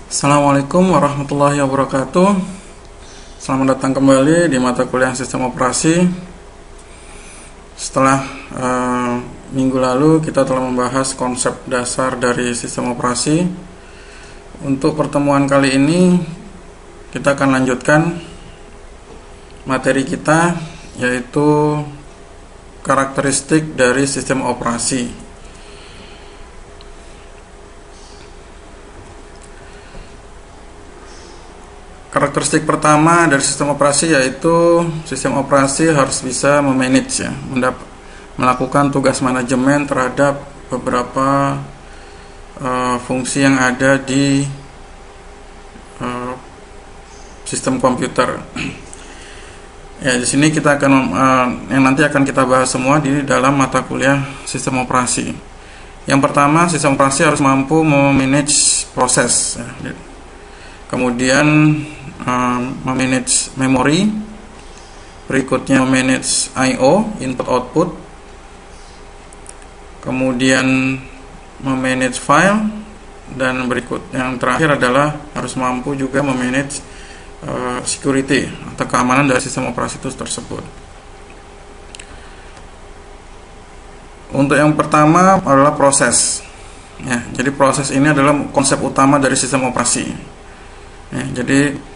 Assalamualaikum warahmatullahi wabarakatuh. Selamat datang kembali di mata kuliah sistem operasi. Setelah minggu lalu kita telah membahas konsep dasar dari sistem operasi. Untuk pertemuan kali ini kita akan lanjutkan materi kita, yaitu karakteristik dari sistem operasi. Karakteristik pertama dari sistem operasi yaitu sistem operasi harus bisa memanage, melakukan tugas manajemen terhadap beberapa fungsi yang ada di sistem komputer. Ya, di sini kita akan yang nanti akan kita bahas semua di dalam mata kuliah sistem operasi. Yang pertama, sistem operasi harus mampu memanage proses, ya. Kemudian memanage memori, berikutnya memanage I/O, input output, kemudian memanage file, dan berikut yang terakhir adalah harus mampu juga memanage security atau keamanan dari sistem operasi itu tersebut. Untuk yang pertama adalah proses, ya, jadi proses ini adalah konsep utama dari sistem operasi, ya, jadi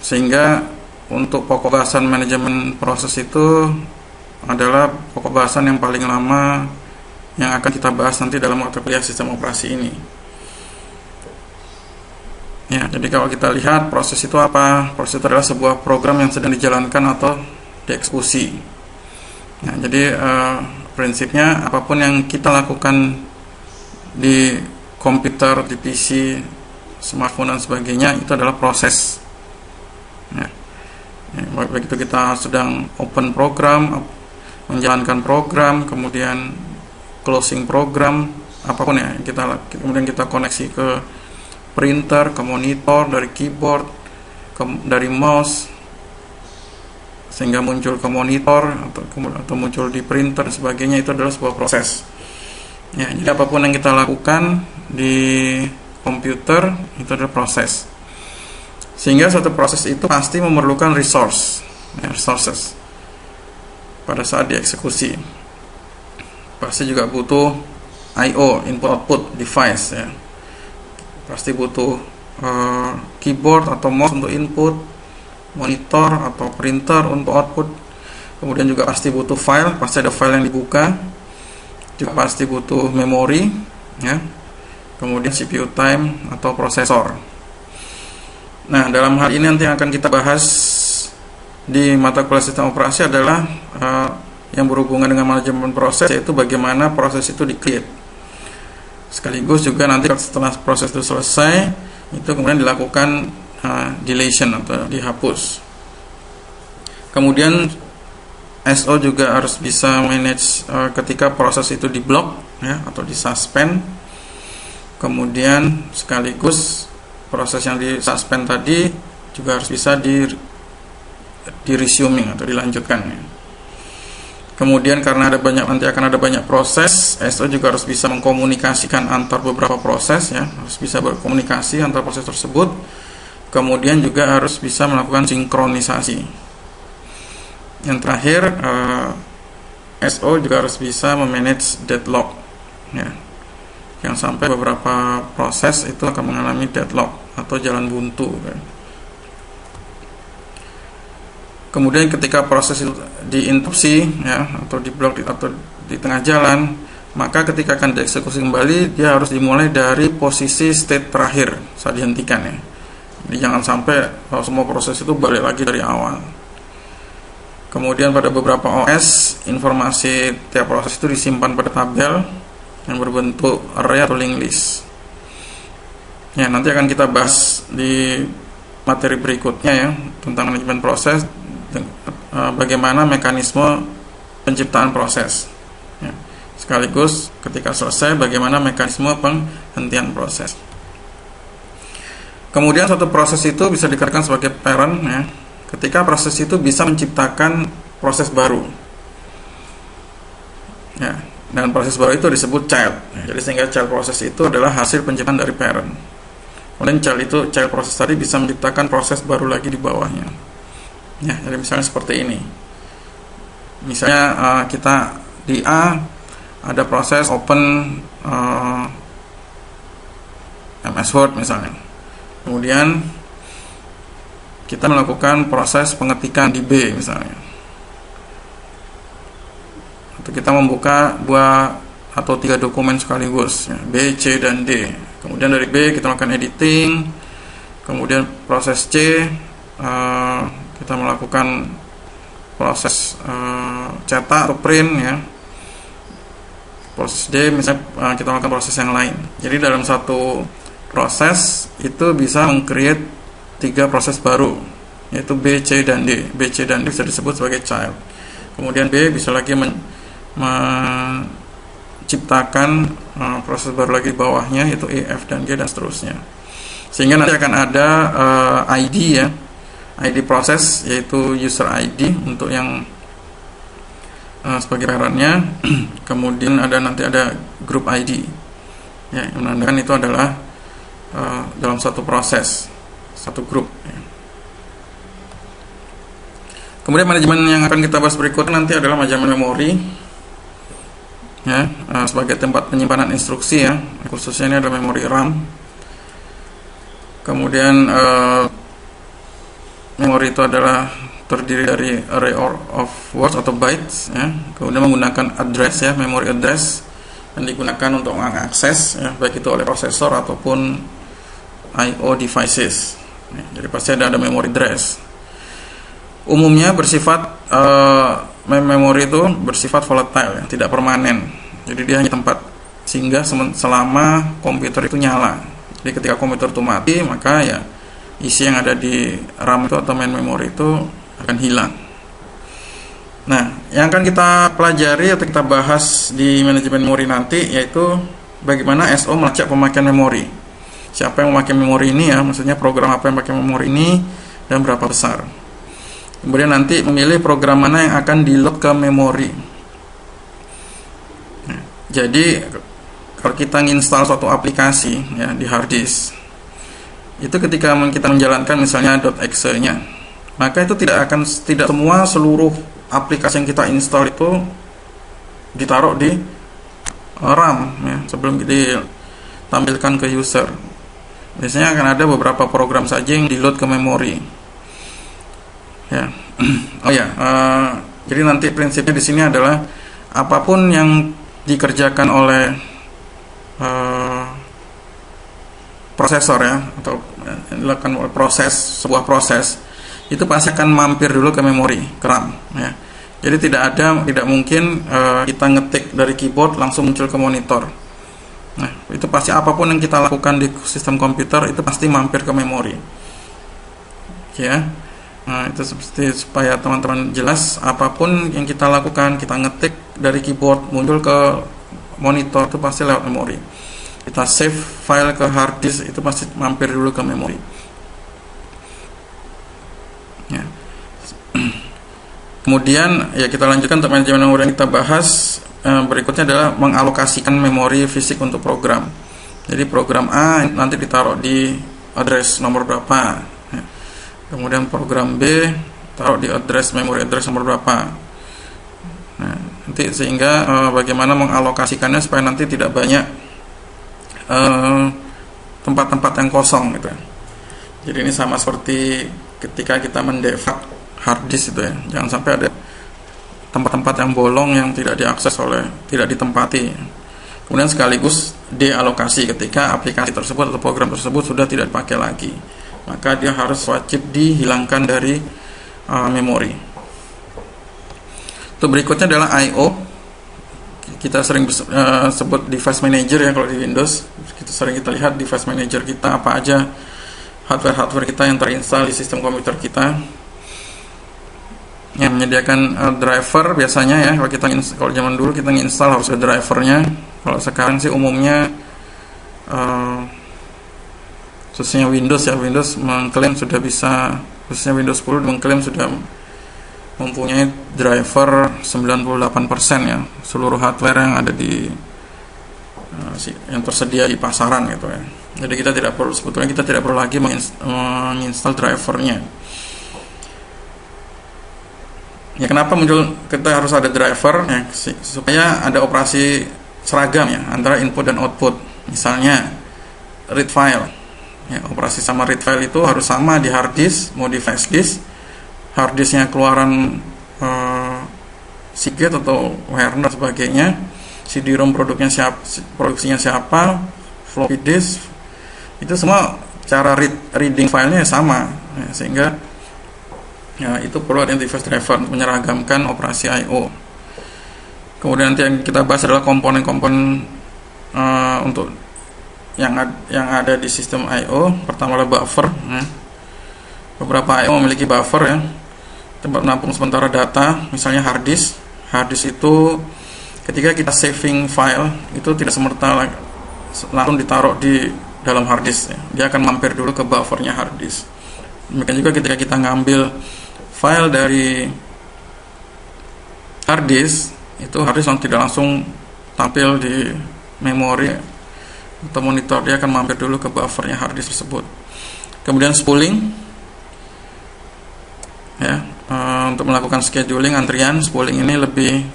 sehingga untuk pokok bahasan manajemen proses itu adalah pokok bahasan yang paling lama yang akan kita bahas nanti dalam mata kuliah sistem operasi ini. Ya, jadi kalau kita lihat proses itu apa? Proses itu adalah sebuah program yang sedang dijalankan atau dieksekusi. Nah, jadi prinsipnya apapun yang kita lakukan di komputer, di PC, smartphone dan sebagainya itu adalah proses. Ya. Begitu kita sedang open program, menjalankan program, kemudian closing program, apapun ya, kemudian kita koneksi ke printer, ke monitor, dari keyboard, dari mouse, sehingga muncul ke monitor atau muncul di printer dan sebagainya, itu adalah sebuah proses. Ya, jadi apapun yang kita lakukan di komputer itu adalah proses, sehingga suatu proses itu pasti memerlukan resources pada saat dieksekusi. Pasti juga butuh I/O, input output device, ya. Pasti butuh keyboard atau mouse untuk input, monitor atau printer untuk output. Kemudian juga pasti butuh file, pasti ada file yang dibuka. Juga pasti butuh memori, ya. Kemudian CPU time atau prosesor. Nah, dalam hal ini nanti yang akan kita bahas di mata kuliah sistem operasi adalah yang berhubungan dengan manajemen proses, yaitu bagaimana proses itu di-create. Sekaligus juga nanti setelah proses itu selesai, itu kemudian dilakukan deletion atau dihapus. Kemudian SO juga harus bisa manage ketika proses itu di-block, ya, atau di-suspend. Kemudian sekaligus proses yang di-suspend tadi juga harus bisa di-resuming atau dilanjutkan, ya. Kemudian karena nanti akan ada banyak proses, SO juga harus bisa mengkomunikasikan antar beberapa proses, ya, harus bisa berkomunikasi antar proses tersebut. Kemudian juga harus bisa melakukan sinkronisasi. Yang terakhir, SO juga harus bisa memanage deadlock, ya, yang sampai beberapa proses itu akan mengalami deadlock atau jalan buntu, ya. Kemudian ketika proses itu diinterupsi, ya, atau di-block atau di tengah jalan, maka ketika akan dieksekusi kembali, dia harus dimulai dari posisi state terakhir saat dihentikan, ya. Jadi jangan sampai kalau semua proses itu balik lagi dari awal. Kemudian pada beberapa OS, informasi tiap proses itu disimpan pada tabel yang berbentuk array atau linked list. Ya, nanti akan kita bahas di materi berikutnya, ya, tentang manajemen proses, bagaimana mekanisme penciptaan proses, ya. Sekaligus ketika selesai bagaimana mekanisme penghentian proses. Kemudian suatu proses itu bisa dikatakan sebagai parent, ya, ketika proses itu bisa menciptakan proses baru, ya. Dan proses baru itu disebut child. Jadi sehingga child proses itu adalah hasil penciptaan dari parent. Kemudian child proses tadi bisa menciptakan proses baru lagi di bawahnya. Ya, jadi misalnya seperti ini. Misalnya kita di A ada proses open MS Word misalnya. Kemudian kita melakukan proses pengetikan di B misalnya. Atau kita membuka 2 atau 3 dokumen sekaligus, ya, B, C, dan D. Kemudian dari B kita melakukan editing. Kemudian proses C kita melakukan proses cetak atau print, ya. Proses D misalnya kita melakukan proses yang lain. Jadi dalam satu proses itu bisa meng-create 3 proses baru, yaitu B, C, dan D. B, C, dan D bisa disebut sebagai child. Kemudian B bisa lagi menciptakan proses baru lagi di bawahnya, yaitu E, F, dan G, dan seterusnya. Sehingga nanti akan ada ID, ya, ID proses, yaitu user ID untuk yang sebagai parentnya. Kemudian nanti ada group ID, ya, yang menandakan itu adalah dalam satu proses, satu grup, ya. Kemudian manajemen yang akan kita bahas berikutnya nanti adalah manajemen memori, ya, sebagai tempat penyimpanan instruksi, ya, khususnya ini adalah memori RAM. Kemudian memori itu adalah terdiri dari array of words atau bytes, ya. Kemudian menggunakan address, ya, memory address yang digunakan untuk mengakses, ya, baik itu oleh prosesor ataupun I/O devices. Jadi pasti ada memory address. Umumnya bersifat memori itu bersifat volatile, ya, tidak permanen. Jadi dia hanya tempat singgah selama komputer itu nyala. Jadi ketika komputer itu mati, maka ya isi yang ada di RAM itu atau main memory itu akan hilang. Nah, yang akan kita pelajari atau kita bahas di manajemen memori nanti yaitu bagaimana SO melacak pemakaian memori. Siapa yang memakai memori ini, ya, maksudnya program apa yang memakai memori ini dan berapa besar. Kemudian nanti memilih program mana yang akan di-load ke memori. Nah, jadi kalau kita nginstal suatu aplikasi, ya, di hard disk, itu ketika kita menjalankan misalnya .exe-nya, maka itu tidak semua seluruh aplikasi yang kita install itu ditaruh di RAM, ya, sebelum ditampilkan ke user. Biasanya akan ada beberapa program saja yang di-load ke memori, ya. Oh ya, jadi nanti prinsipnya di sini adalah apapun yang dikerjakan oleh prosesor, ya, atau dilakukan oleh sebuah proses itu pasti akan mampir dulu ke memori, ke RAM, ya. Jadi tidak mungkin kita ngetik dari keyboard langsung muncul ke monitor. Nah, itu pasti apapun yang kita lakukan di sistem komputer itu pasti mampir ke memori, ya. Nah, itu supaya teman-teman jelas, apapun yang kita lakukan, kita ngetik dari keyboard muncul ke monitor itu pasti lewat memori. Kita save file ke hard disk itu pasti mampir dulu ke memori, ya. Kemudian ya kita lanjutkan untuk manajemen memori yang kita bahas. Berikutnya adalah mengalokasikan memori fisik untuk program. Jadi program A nanti ditaruh di address nomor berapa, ya. Kemudian program B taruh di memory address nomor berapa. Nah, nanti sehingga bagaimana mengalokasikannya supaya nanti tidak banyak tempat-tempat yang kosong, gitu, ya. Jadi ini sama seperti ketika kita mendevak hard disk itu, ya. Jangan sampai ada tempat-tempat yang bolong yang tidak tidak ditempati. Kemudian sekaligus dealokasi ketika aplikasi tersebut atau program tersebut sudah tidak dipakai lagi, maka dia harus wajib dihilangkan dari memori. Itu berikutnya adalah I/O. Kita sering sebut device manager, ya, kalau di Windows. Kita lihat device manager kita apa aja hardware kita yang terinstall di sistem komputer kita, yang menyediakan driver biasanya, ya. Kalau zaman dulu kita nginstal harus ada drivernya. Kalau sekarang sih umumnya khususnya Windows, ya, Windows mengklaim sudah bisa, khususnya Windows 10 mengklaim sudah mempunyai driver 98%, ya, seluruh hardware yang ada di yang tersedia di pasaran, gitu, ya. Jadi sebetulnya kita tidak perlu lagi menginstal drivernya. Ya, kenapa kita harus ada driver ya, supaya ada operasi seragam ya antara input dan output. Misalnya read file ya, operasi sama read file itu harus sama di hard disk, mau di flash disk. Hard disknya keluaran Seagate atau Warner dan sebagainya, CD-ROM produksinya siapa, floppy disk, itu semua cara reading filenya sama ya, sehingga ya, itu perlu ada interface driver untuk menyeragamkan operasi I/O. Kemudian nanti yang kita bahas adalah komponen-komponen untuk yang ada di sistem I/O. Pertama adalah buffer ya. Beberapa I/O memiliki buffer ya, tempat menampung sementara data, misalnya hard disk. Hard disk itu ketika kita saving file itu tidak semerta langsung ditaruh di dalam hard disk ya. Dia akan mampir dulu ke buffernya hard disk. Demikian juga ketika kita ngambil file dari hard disk, itu hard disk tidak langsung tampil di memori atau monitor, dia akan mampir dulu ke buffernya hard disk tersebut. Kemudian spooling ya, untuk melakukan scheduling antrian. Spooling ini lebih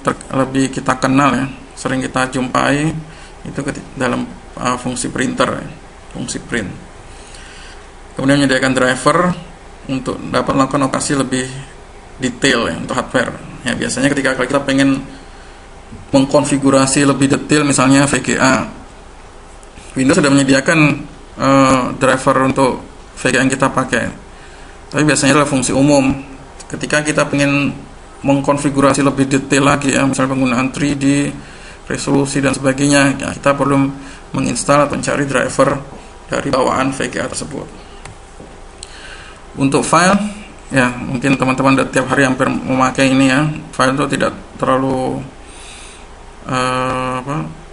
kita kenal ya, sering kita jumpai itu dalam fungsi printer ya, fungsi print. Kemudian menyediakan driver untuk dapat melakukan operasi lebih detail ya, untuk hardware ya. Biasanya ketika kita pengen mengkonfigurasi lebih detail, misalnya VGA, Windows sudah menyediakan driver untuk VGA yang kita pakai, tapi biasanya adalah fungsi umum. Ketika kita ingin mengkonfigurasi lebih detail lagi ya, misalnya penggunaan 3D, resolusi dan sebagainya ya, kita perlu menginstal atau mencari driver dari bawaan VGA tersebut. Untuk file ya, mungkin teman-teman tiap hari hampir memakai ini ya. File itu tidak terlalu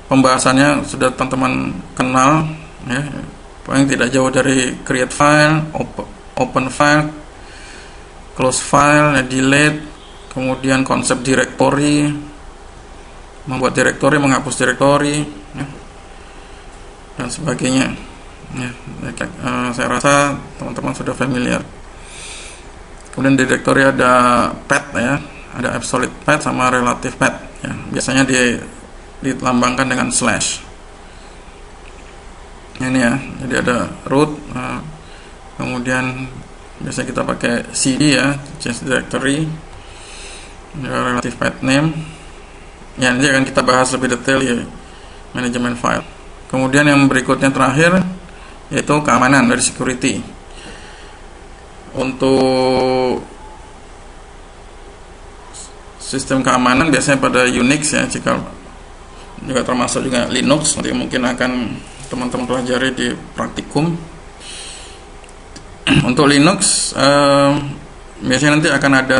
pembahasannya sudah teman-teman kenal ya, paling tidak jauh dari create file, open file, close file, delete, kemudian konsep directory, membuat directory, menghapus directory ya, dan sebagainya ya. Saya rasa teman-teman sudah familiar. Kemudian di directory ada path ya, ada absolute path sama relative path ya. Biasanya dilambangkan dengan slash ini ya. Jadi ada root, kemudian biasanya kita pakai cd ya, change directory, relative path name ya. Nanti akan kita bahas lebih detail ya, manajemen file. Kemudian yang berikutnya terakhir yaitu keamanan dari security. Untuk sistem keamanan biasanya pada Unix ya, jika juga termasuk juga Linux, nanti mungkin akan teman-teman pelajari di praktikum. Untuk Linux biasanya nanti akan ada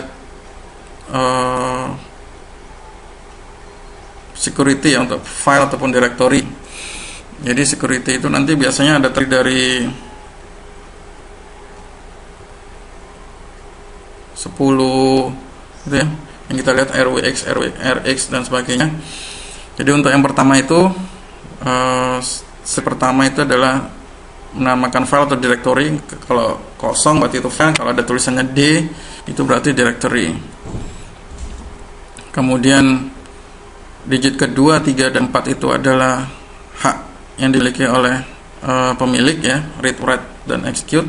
security ya, untuk file ataupun directory. Jadi security itu nanti biasanya ada terdiri dari 10 gitu ya, yang kita lihat RWX, RX dan sebagainya. Jadi untuk yang pertama itu pertama itu adalah menamakan file atau directory. Kalau kosong berarti itu file, kalau ada tulisannya D itu berarti directory. Kemudian digit kedua, 3 dan 4 itu adalah hak yang dimiliki oleh pemilik ya, read, write dan execute.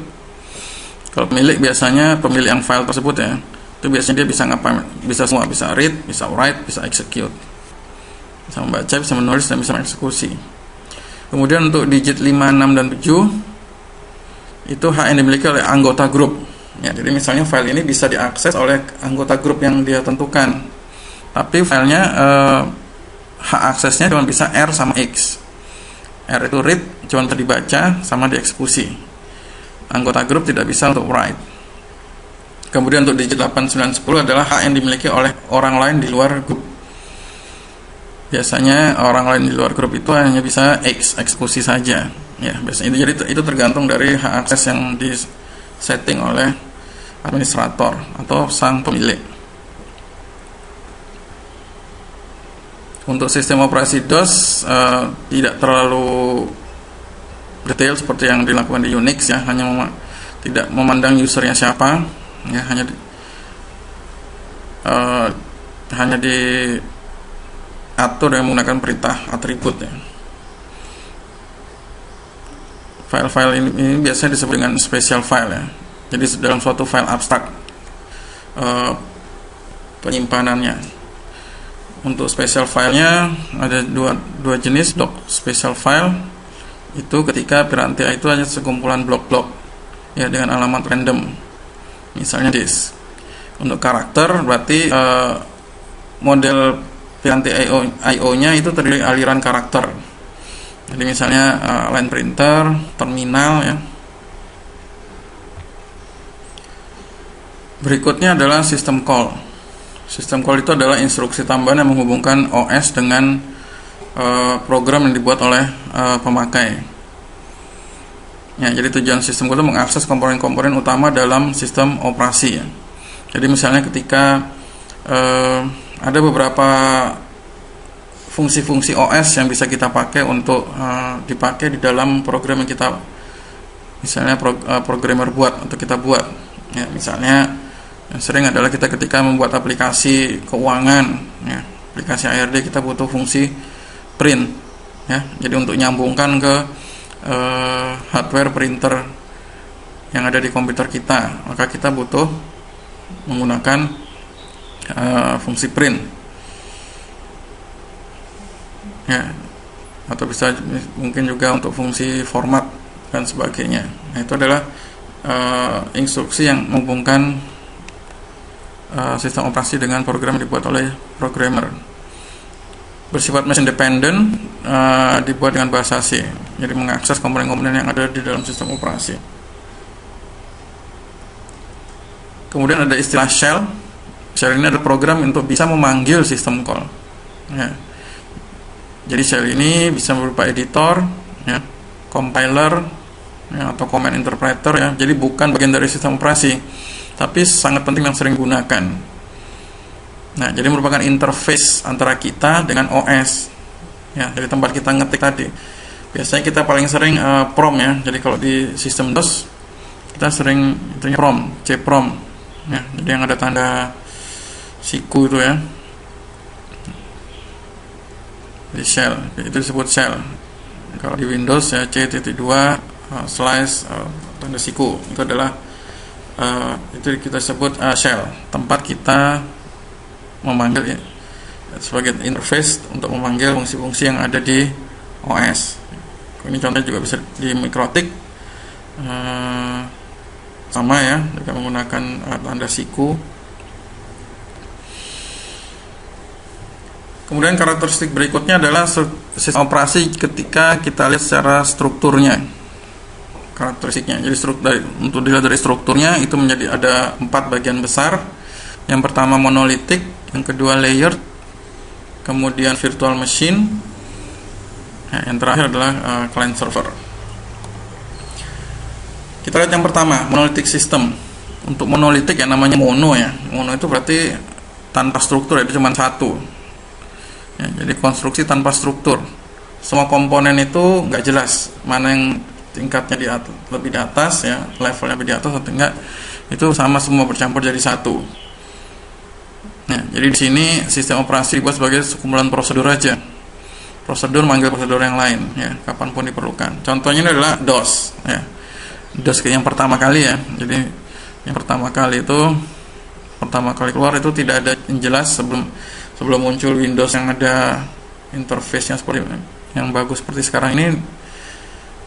Kalau pemilik biasanya pemilik yang file tersebut ya, itu biasanya dia bisa ngapain? Bisa semua, bisa read, bisa write, bisa execute, bisa membaca, bisa menulis dan bisa mengeksekusi. Kemudian untuk digit 5, 6 dan 7 itu hak yang dimiliki oleh anggota grup ya. Jadi misalnya file ini bisa diakses oleh anggota grup yang dia tentukan, tapi filenya hak aksesnya cuma bisa R sama X. R itu read, cuma bisa dibaca sama dieksekusi. Anggota grup tidak bisa untuk write. Kemudian untuk digit 8, 9, 10 adalah hak yang dimiliki oleh orang lain di luar grup. Biasanya orang lain di luar grup itu hanya bisa eksekusi saja ya. Biasanya itu tergantung dari hak akses yang di setting oleh administrator atau sang pemilik. Untuk sistem operasi DOS tidak terlalu detail seperti yang dilakukan di Unix ya, tidak memandang usernya siapa ya, hanya diatur dengan menggunakan perintah atribut ya. File-file ini biasanya disebut dengan special file ya. Jadi dalam suatu file abstrak penyimpanannya. Untuk special filenya ada dua jenis. Doc special file itu ketika piranti itu hanya sekumpulan blok-blok ya dengan alamat random, misalnya disk. Untuk karakter berarti model piranti IO nya itu terdiri aliran karakter. Jadi misalnya line printer, terminal ya. Berikutnya adalah system call. System call itu adalah instruksi tambahan yang menghubungkan OS dengan program yang dibuat oleh pemakai. Ya, jadi tujuan sistem call itu mengakses komponen-komponen utama dalam sistem operasi. Ya. Jadi misalnya ketika ada beberapa fungsi-fungsi OS yang bisa kita pakai untuk dipakai di dalam program yang kita misalnya programmer buat atau kita buat. Ya, misalnya yang sering adalah kita ketika membuat aplikasi keuangan ya, aplikasi ARD, kita butuh fungsi print ya. Jadi untuk nyambungkan ke hardware printer yang ada di komputer kita, maka kita butuh menggunakan fungsi print ya, atau bisa mungkin juga untuk fungsi format dan sebagainya. Nah, itu adalah instruksi yang menghubungkan sistem operasi dengan program yang dibuat oleh programmer. Bersifat machine dependent, dibuat dengan bahasa C, jadi mengakses komponen-komponen yang ada di dalam sistem operasi. Kemudian ada istilah shell. Shell ini adalah program untuk bisa memanggil sistem call ya. Jadi shell ini bisa berupa editor ya, compiler ya, atau command interpreter ya. Jadi bukan bagian dari sistem operasi, tapi sangat penting yang sering digunakan. Nah, jadi merupakan interface antara kita dengan OS. Ya, dari tempat kita ngetik tadi. Biasanya kita paling sering prom ya. Jadi kalau di sistem DOS kita sering itunya prom, cprom. Ya, jadi yang ada tanda siku itu ya. Di shell, itu disebut shell. Kalau di Windows ya C.2 slash tanda siku, itu adalah itu kita sebut shell, tempat kita memanggil ya, sebagai interface untuk memanggil fungsi-fungsi yang ada di OS. Ini contohnya juga bisa di Mikrotik, sama ya, juga menggunakan tanda siku. Kemudian karakteristik berikutnya adalah sistem operasi ketika kita lihat secara strukturnya. Karakteristiknya, jadi untuk dilihat dari strukturnya itu menjadi ada 4 bagian besar. Yang pertama monolitik, yang kedua layered, kemudian virtual machine, yang terakhir adalah client server. Kita lihat yang pertama, monolitik system. Untuk monolitik ya namanya mono ya. Mono itu berarti tanpa struktur ya, itu cuma satu ya, jadi konstruksi tanpa struktur. Semua komponen itu nggak jelas mana yang tingkatnya lebih di atas ya, levelnya lebih di atas atau enggak, itu sama semua bercampur jadi satu. Nah, jadi di sini sistem operasi dibuat sebagai sekumpulan prosedur aja. Prosedur manggil prosedur yang lain ya, kapanpun diperlukan. Contohnya ini adalah DOS ya. DOS yang pertama kali ya. Jadi yang pertama kali keluar itu tidak ada yang jelas sebelum muncul Windows yang ada interface-nya seperti yang bagus seperti sekarang ini.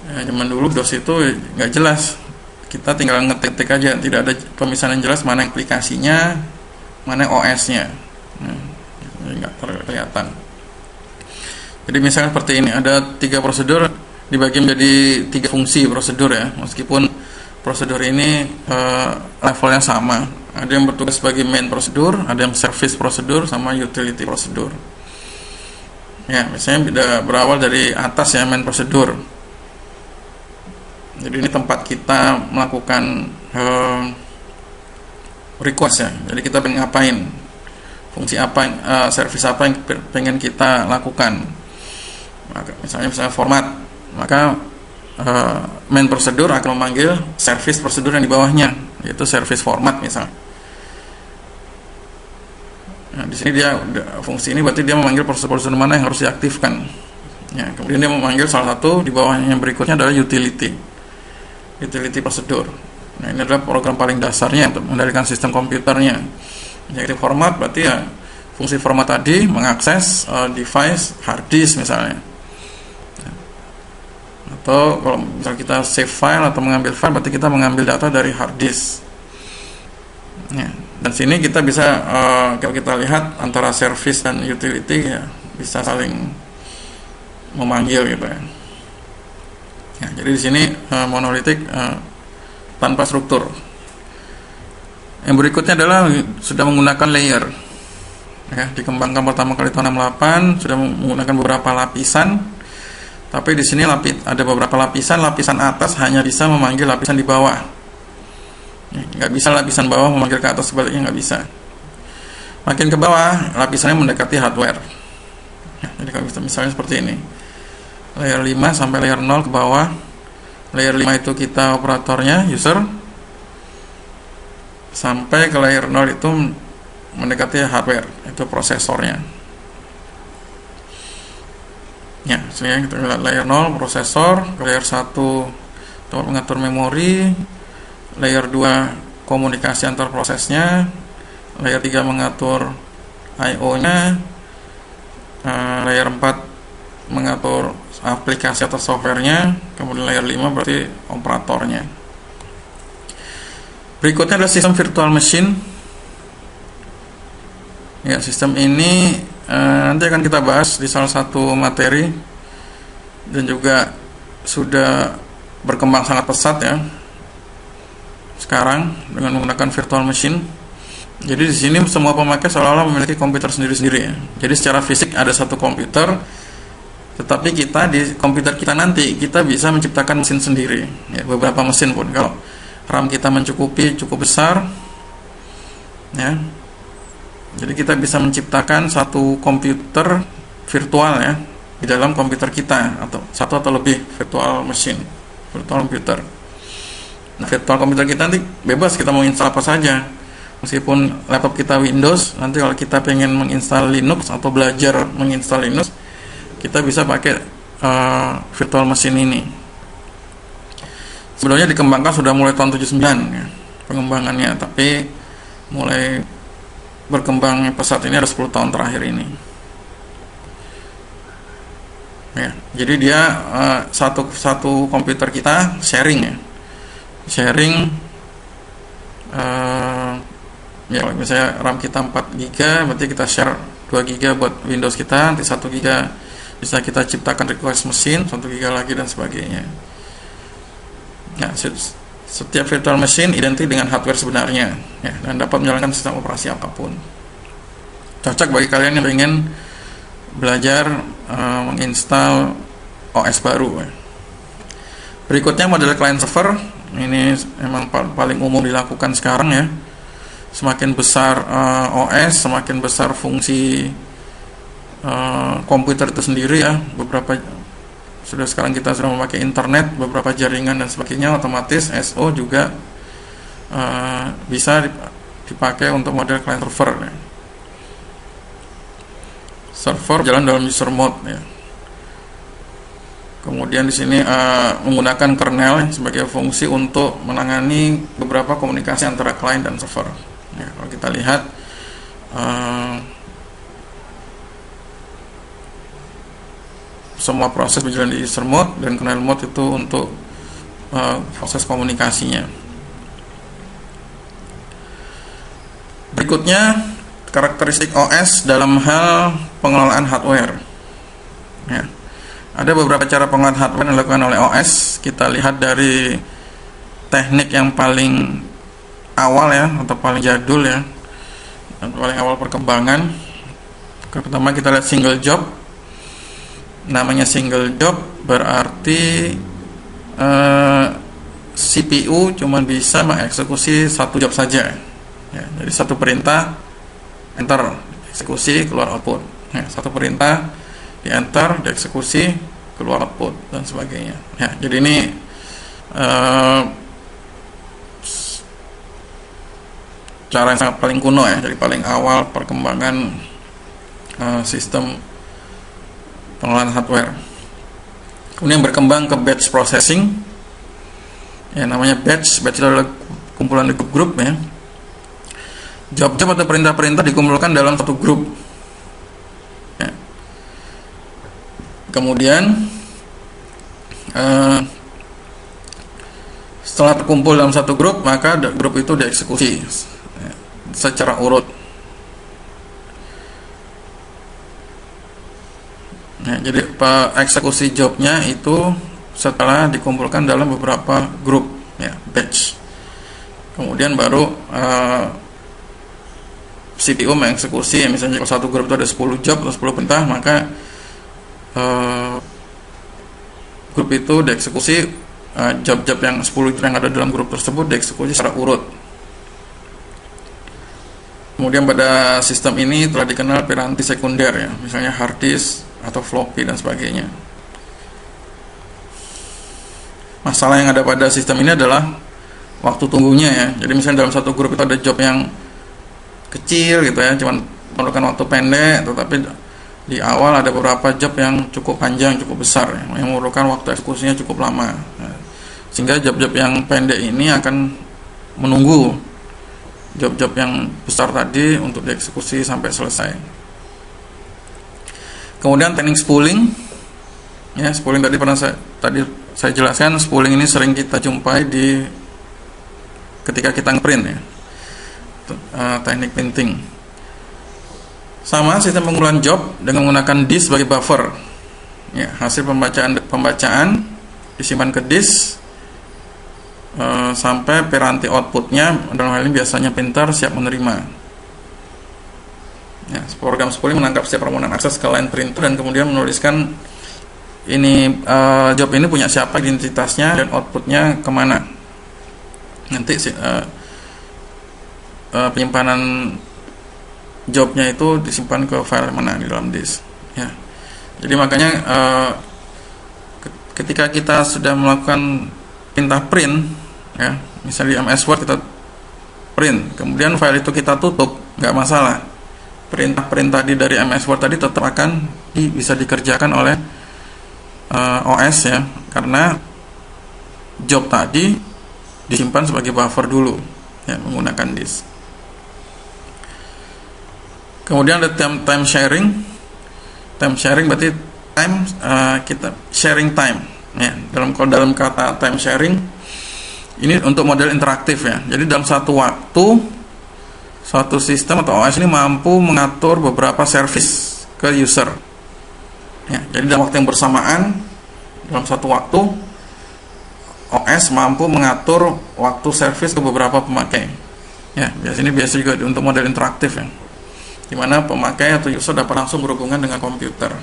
Ya, zaman dulu DOS itu nggak jelas, kita tinggal ngetik-ngetik aja, tidak ada pemisahan yang jelas mana aplikasinya, mana OS-nya, nggak kelihatan. Jadi misalnya seperti ini, ada 3 prosedur dibagi menjadi 3 fungsi prosedur ya, meskipun prosedur ini levelnya sama. Ada yang bertugas sebagai main prosedur, ada yang service prosedur, sama utility prosedur. Ya, misalnya berawal dari atas ya, main prosedur. Jadi ini tempat kita melakukan request ya. Jadi kita pengen ngapain, fungsi apa, service apa yang pengen kita lakukan. Misalnya format, maka main prosedur akan memanggil service prosedur yang di bawahnya, yaitu service format misalnya. Nah, di sini dia fungsi ini berarti dia memanggil prosedur mana yang harus diaktifkan. Ya, kemudian dia memanggil salah satu di bawahnya yang berikutnya adalah utility prosedur. Nah, ini adalah program paling dasarnya untuk mengendalikan sistem komputernya. Jadi format berarti ya fungsi format tadi mengakses device hard disk misalnya. Atau kalau misalnya kita save file atau mengambil file, berarti kita mengambil data dari hard disk. Ya, dan sini kita bisa kalau kita lihat antara service dan utility ya bisa saling memanggil gitu ya. Ya, jadi di sini monolitik tanpa struktur. Yang berikutnya adalah sudah menggunakan layer. Ya, dikembangkan pertama kali tahun 68, sudah menggunakan beberapa lapisan. Tapi di sini ada beberapa lapisan atas hanya bisa memanggil lapisan di bawah. Ya, nggak bisa lapisan bawah memanggil ke atas, sebaliknya nggak bisa. Makin ke bawah lapisannya mendekati hardware. Ya, jadi kalau misalnya seperti ini, layer 5 sampai layer 0 ke bawah. Layer 5 itu kita operatornya, user, sampai ke layer 0 itu mendekati hardware, itu prosesornya. Ya, sehingga kita lihat layer 0 prosesor, layer 1 tempat mengatur memori, layer 2 komunikasi antar prosesnya, layer 3 mengatur I/O-nya, layer 4 mengatur aplikasi atau softwarenya, kemudian layer 5 berarti operatornya. Berikutnya adalah sistem virtual machine. Ya, sistem ini nanti akan kita bahas di salah satu materi, dan juga sudah berkembang sangat pesat ya sekarang dengan menggunakan virtual machine. Jadi di sini semua pemakai seolah-olah memiliki komputer sendiri-sendiri ya. Jadi secara fisik ada satu komputer, tetapi kita di komputer kita nanti kita bisa menciptakan mesin sendiri ya, beberapa mesin pun kalau RAM kita mencukupi cukup besar ya. Jadi kita bisa menciptakan satu komputer virtual ya di dalam komputer kita, atau satu atau lebih virtual machine, virtual komputer. Nah, virtual komputer kita nanti bebas kita mau install apa saja. Meskipun laptop kita Windows, nanti kalau kita pengen menginstal Linux atau belajar menginstal Linux, kita bisa pakai virtual machine ini. Sebelumnya dikembangkan sudah mulai tahun 79 ya, pengembangannya, tapi mulai berkembang pesat ini ada 10 tahun terakhir ini. Ya, jadi dia satu komputer kita sharing ya. Sharing ya, misalnya RAM kita 4 GB, berarti kita share 2 GB buat Windows kita, nanti 1 GB bisa kita ciptakan request mesin, 1 GB lagi dan sebagainya. Ya, setiap virtual machine identik dengan hardware sebenarnya ya, dan dapat menjalankan sistem operasi apapun. Cocok bagi kalian yang ingin belajar menginstal OS baru ya. Berikutnya model client server. Ini memang paling umum dilakukan sekarang ya. Semakin besar OS, semakin besar fungsi komputer itu sendiri ya. Sekarang kita sudah memakai internet, beberapa jaringan dan sebagainya, otomatis SO juga bisa dipakai untuk model client server ya. Server jalan dalam user mode ya. Kemudian di sini menggunakan kernel sebagai fungsi untuk menangani beberapa komunikasi antara client dan server. Ya, kalau kita lihat semua proses berjalan di user mode, dan kernel mode itu untuk proses komunikasinya. Berikutnya karakteristik OS dalam hal pengelolaan hardware. Ya. Ada beberapa cara pengelolaan hardware yang dilakukan oleh OS. Kita lihat dari teknik yang paling awal ya, atau paling jadul ya, yang paling awal perkembangan. Pertama kita lihat single job. Namanya single job berarti CPU cuma bisa mengeksekusi satu job saja ya, jadi satu perintah enter, eksekusi, keluar output ya, satu perintah di enter, dieksekusi, keluar output dan sebagainya. Ya, jadi ini cara yang sangat paling kuno ya, dari paling awal perkembangan sistem pengelolaan hardware. Kemudian berkembang ke batch processing. Ya, namanya batch itu adalah kumpulan di grup ya. Job-job atau perintah-perintah dikumpulkan dalam satu grup. Ya. Kemudian setelah terkumpul dalam satu grup, maka grup itu dieksekusi secara urut. Ya, jadi eksekusi jobnya itu setelah dikumpulkan dalam beberapa grup, ya, batch. Kemudian baru CPU mengeksekusi, misalnya kalau satu grup itu ada 10 job atau 10 perintah, maka grup itu dieksekusi, job-job yang 10 yang ada dalam grup tersebut dieksekusi secara urut. Kemudian pada sistem ini telah dikenal piranti sekunder ya, misalnya hard disk atau floppy dan sebagainya. Masalah yang ada pada sistem ini adalah waktu tunggunya ya. Jadi misalnya dalam satu grup itu ada job yang kecil gitu ya, cuman memerlukan waktu pendek, tetapi di awal ada beberapa job yang cukup panjang, cukup besar ya, yang memerlukan waktu eksekusinya cukup lama. Nah, sehingga job-job yang pendek ini akan menunggu job-job yang besar tadi untuk dieksekusi sampai selesai. Kemudian teknik spooling. Ya, spooling tadi pernah saya jelaskan. Spooling ini sering kita jumpai ketika kita ngeprint ya. Teknik printing. Sama sistem pengumpulan job dengan menggunakan disk sebagai buffer. Ya, hasil pembacaan disimpan ke disk sampai piranti outputnya, dalam hal ini biasanya printer, siap menerima. Ya, program spooling menangkap setiap permohonan akses ke line printer dan kemudian menuliskan ini job ini punya siapa, identitasnya, dan outputnya kemana. Nanti penyimpanan jobnya itu disimpan ke file mana di dalam disk. Ya, jadi makanya ketika kita sudah melakukan perintah print, ya, misalnya di MS Word kita print, kemudian file itu kita tutup, nggak masalah. Perintah-perintah dari MS Word tadi tetap akan bisa dikerjakan oleh OS ya, karena job tadi disimpan sebagai buffer dulu ya, menggunakan disk. Kemudian ada time sharing. Time sharing berarti kita sharing time ya. Dalam kata time sharing ini untuk model interaktif ya. Jadi dalam satu waktu, suatu sistem atau OS ini mampu mengatur beberapa service ke user. Ya, jadi dalam waktu yang bersamaan, dalam satu waktu, OS mampu mengatur waktu service ke beberapa pemakai. Ya, biasa juga untuk model interaktif ya, di mana pemakai atau user dapat langsung berhubungan dengan komputer.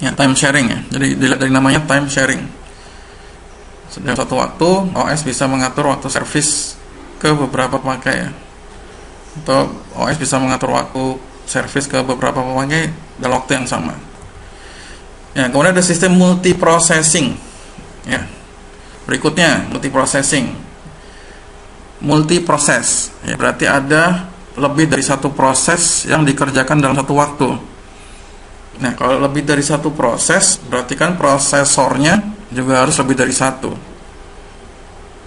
Ya, time sharing ya. Jadi dilihat dari namanya time sharing. Dalam satu waktu, OS bisa mengatur waktu service ke beberapa pemakai ya. Atau OS bisa mengatur waktu service ke beberapa pemakai dalam waktu yang sama. Ya, kemudian ada sistem multiprocessing. Ya. Berikutnya multiprocessing. Multiproses. Ya, berarti ada lebih dari satu proses yang dikerjakan dalam satu waktu. Nah, kalau lebih dari satu proses, berarti kan prosesornya juga harus lebih dari satu.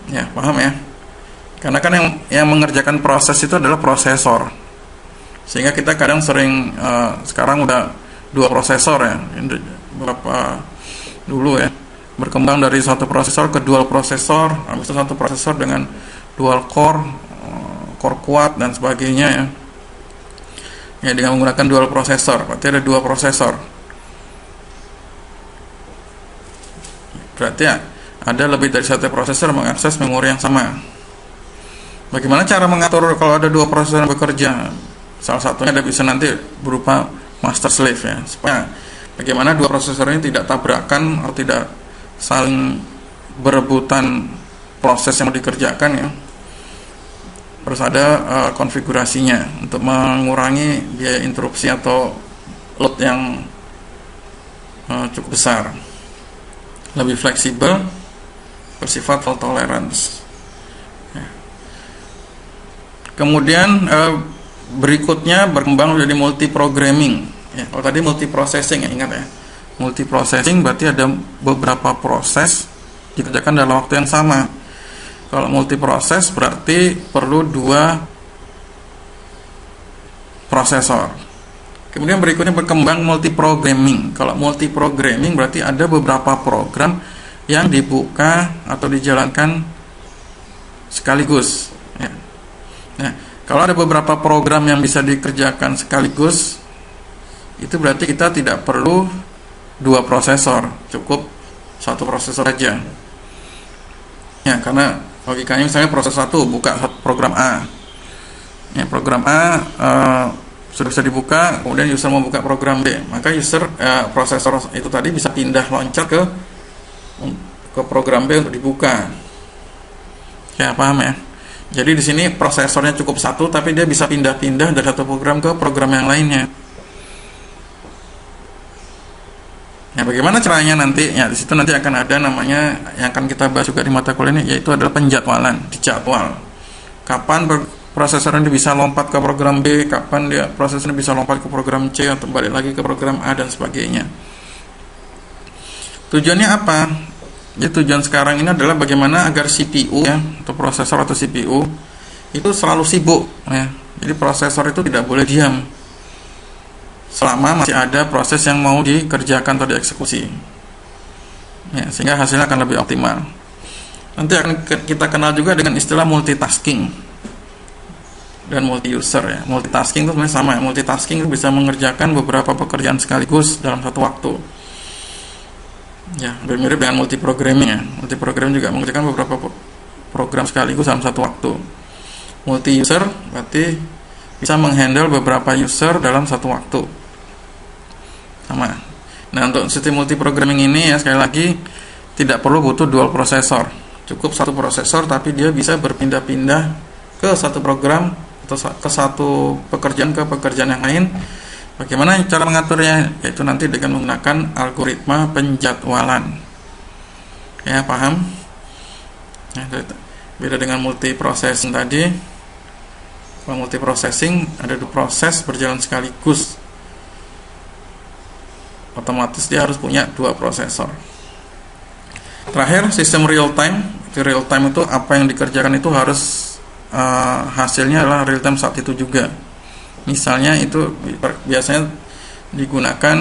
Ya, paham ya? Karena kan yang mengerjakan proses itu adalah prosesor. Sehingga kita kadang sering sekarang udah 2 prosesor ya. Beberapa dulu ya, berkembang dari satu prosesor ke dual prosesor, habis itu satu prosesor dengan dual core kuat dan sebagainya ya. Ya, dengan menggunakan dual prosesor, berarti ada 2 prosesor. Berarti ya, ada lebih dari satu prosesor mengakses memori yang sama. Bagaimana cara mengatur kalau ada 2 prosesor yang bekerja? Salah satunya ada bisa nanti berupa master slave ya, supaya bagaimana 2 prosesor ini tidak tabrakan atau tidak saling berebutan proses yang dikerjakan ya. Harus ada konfigurasinya untuk mengurangi biaya interupsi atau load yang cukup besar, lebih fleksibel, bersifat fault tolerance. Ya. Kemudian berikutnya berkembang menjadi multi-programming. Ya, kalau tadi multi-processing, ya, ingat ya. Multi-processing berarti ada beberapa proses dikerjakan dalam waktu yang sama. Kalau multi-proses berarti perlu 2 prosesor. Kemudian berikutnya berkembang multi-programming. Kalau multi-programming berarti ada beberapa program yang dibuka atau dijalankan sekaligus. Ya. Nah, kalau ada beberapa program yang bisa dikerjakan sekaligus, itu berarti kita tidak perlu 2 prosesor, cukup 1 prosesor saja. Ya, karena logikanya misalnya proses 1 buka program A. Ya, program A sudah bisa dibuka, kemudian user mau buka program B, maka prosesor itu tadi bisa pindah loncat ke program B untuk dibuka. Ya, paham ya? Jadi di sini prosesornya cukup 1, tapi dia bisa pindah-pindah dari satu program ke program yang lainnya. Ya, bagaimana caranya nanti? Ya, di situ nanti akan ada namanya yang akan kita bahas juga di mata kuliah ini, yaitu adalah penjadwalan, dijadwal. Kapan prosesor ini bisa lompat ke program B, kapan dia prosesor ini bisa lompat ke program C atau balik lagi ke program A dan sebagainya. Tujuannya apa? Ya, tujuan sekarang ini adalah bagaimana agar CPU ya, atau prosesor atau CPU itu selalu sibuk ya. Jadi prosesor itu tidak boleh diam selama masih ada proses yang mau dikerjakan atau dieksekusi ya, sehingga hasilnya akan lebih optimal. Nanti akan kita kenal juga dengan istilah multitasking dan multi user ya. Multitasking itu sebenarnya sama ya. Multitasking itu bisa mengerjakan beberapa pekerjaan sekaligus dalam satu waktu ya, mirip dengan multiprogramming ya. Multiprogramming juga mengerjakan beberapa program sekaligus dalam satu waktu. Multi user berarti bisa menghandle beberapa user dalam satu waktu sama. Nah, untuk sistem multiprogramming ini ya, sekali lagi tidak perlu butuh dual prosesor, cukup 1 prosesor, tapi dia bisa berpindah-pindah ke satu program atau ke satu pekerjaan ke pekerjaan yang lain. Bagaimana cara mengaturnya? Yaitu nanti dengan menggunakan algoritma penjadwalan. Ya, paham? Ya, beda dengan multiprocessing tadi. Kalau multiprocessing ada 2 proses berjalan sekaligus, otomatis dia harus punya 2 prosesor. Terakhir, sistem real time. Real time itu apa yang dikerjakan itu harus hasilnya adalah real time saat itu juga. Misalnya itu biasanya digunakan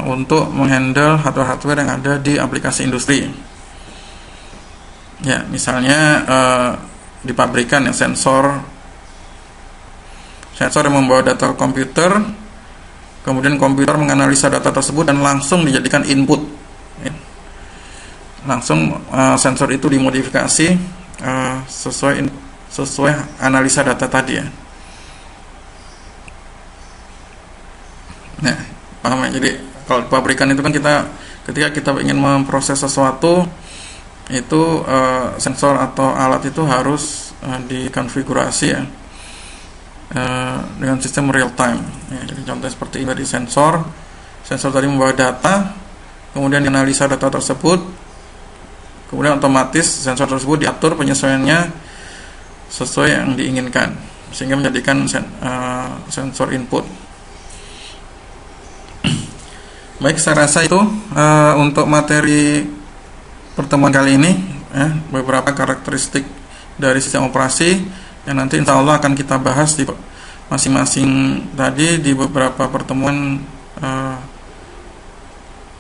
untuk menghandle hardware-hardware yang ada di aplikasi industri. Ya, misalnya di pabrikan ya, sensor yang membawa data ke komputer, kemudian komputer menganalisa data tersebut dan langsung dijadikan input. Ya. Langsung sensor itu dimodifikasi sesuai analisa data tadi ya. Nah, paham ya? Jadi kalau di pabrikan itu kan ketika kita ingin memproses sesuatu itu sensor atau alat itu harus dikonfigurasi ya dengan sistem real time ya. Jadi contoh seperti ini, dari sensor tadi membawa data, kemudian dianalisa data tersebut, kemudian otomatis sensor tersebut diatur penyesuaiannya sesuai yang diinginkan sehingga menjadikan sensor input. Baik, saya rasa itu untuk materi pertemuan kali ini ya, beberapa karakteristik dari sistem operasi yang nanti insya Allah akan kita bahas di masing-masing tadi di beberapa pertemuan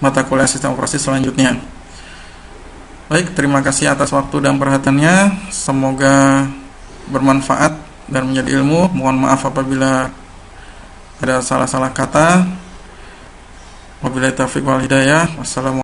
mata kuliah sistem operasi selanjutnya. Baik, terima kasih atas waktu dan perhatiannya. Semoga bermanfaat dan menjadi ilmu. Mohon maaf apabila ada salah-salah kata. Wabillahi taufiq wal hidayah. Wassalamualaikum.